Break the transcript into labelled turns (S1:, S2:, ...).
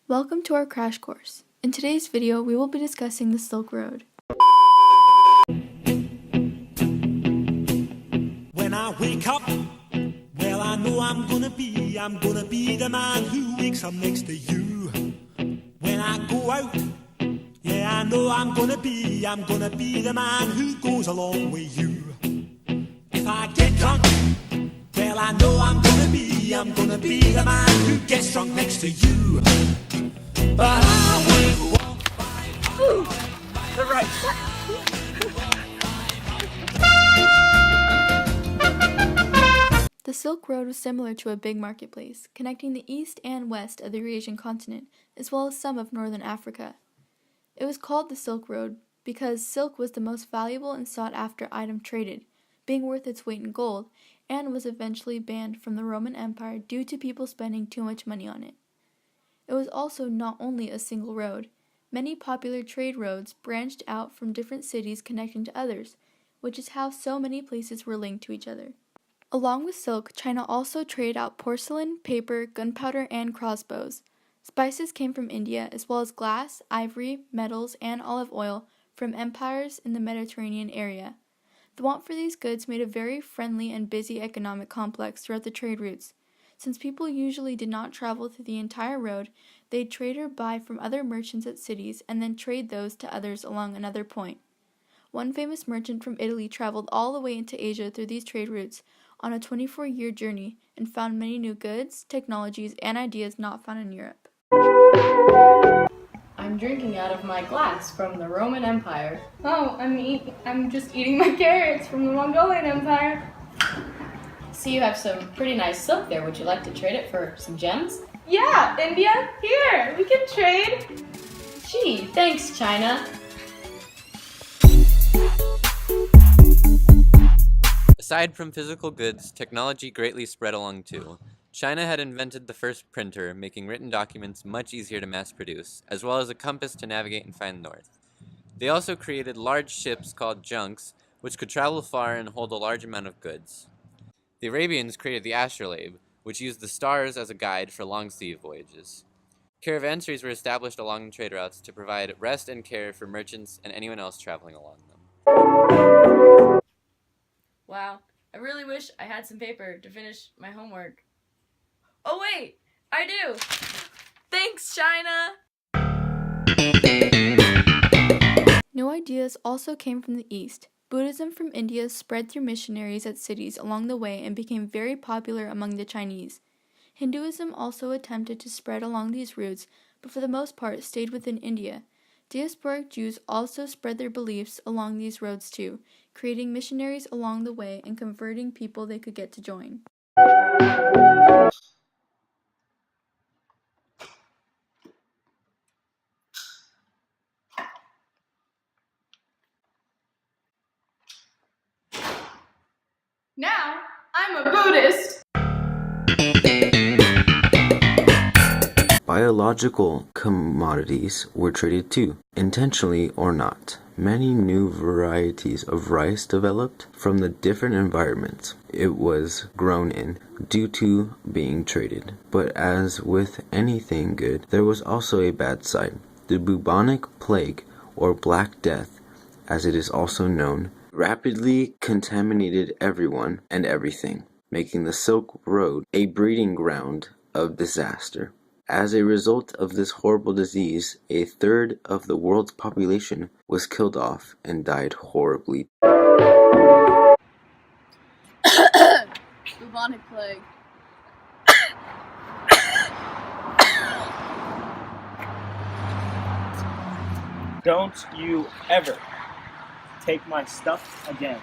S1: Welcome to our crash course. In today's video, we will be discussing the Silk Road.
S2: When I wake up, well, I know I'm gonna be the man who wakes up next to you. When I go out, yeah, I know I'm gonna be the man who goes along with you. If I get drunk, well, I know I'm gonna be the man who gets drunk next to you. But I will walk by the right side.
S1: The Silk Road was similar to a big marketplace, connecting the east and west of the Eurasian continent, as well as some of northern Africa. It was called the Silk Road because silk was the most valuable and sought-after item traded, being worth its weight in gold, and was eventually banned from the Roman Empire due to people spending too much money on it. It was also not only a single road. Many popular trade roads branched out from different cities connecting to others, which is how so many places were linked to each other. Along with silk, China also traded out porcelain, paper, gunpowder, and crossbows. Spices came from India, as well as glass, ivory, metals, and olive oil from empires in the Mediterranean area. The want for these goods made a very friendly and busy economic complex throughout the trade routes. Since people usually did not travel through the entire road, they'd trade or buy from other merchants at cities and then trade those to others along another point. One famous merchant from Italy traveled all the way into Asia through these trade routes on a 24-year journey and found many new goods, technologies, and ideas not found in Europe.
S3: I'm drinking out of my glass from the Roman Empire.
S4: Oh, I'm just eating my carrots from the Mongolian Empire.
S3: See, you have some pretty nice silk there. Would you like to trade it for some gems?
S4: Yeah, India, here, we can trade.
S3: Gee, thanks, China.
S5: Aside from physical goods, technology greatly spread along too. China had invented the first printer, making written documents much easier to mass produce, as well as a compass to navigate and find north. They also created large ships called junks, which could travel far and hold a large amount of goods. The Arabians created the astrolabe, which used the stars as a guide for long sea voyages. Caravansaries were established along the trade routes to provide rest and care for merchants and anyone else traveling along them.
S3: Wow, I really wish I had some paper to finish my homework. Oh wait, I do! Thanks, China!
S1: New ideas also came from the east. Buddhism from India spread through missionaries at cities along the way and became very popular among the Chinese. Hinduism also attempted to spread along these routes, but for the most part stayed within India. Diasporic Jews also spread their beliefs along these roads too, creating missionaries along the way and converting people they could get to join.
S4: Now, I'm a Buddhist.
S6: Biological commodities were traded too, intentionally or not. Many new varieties of rice developed from the different environments it was grown in due to being traded. But as with anything good, there was also a bad side. The bubonic plague, or Black Death, as it is also known, rapidly contaminated everyone and everything, making the Silk Road a breeding ground of disaster. As a result of this horrible disease, a third of the world's population was killed off and died horribly.
S3: Bubonic plague.
S7: Don't you ever take my stuff again.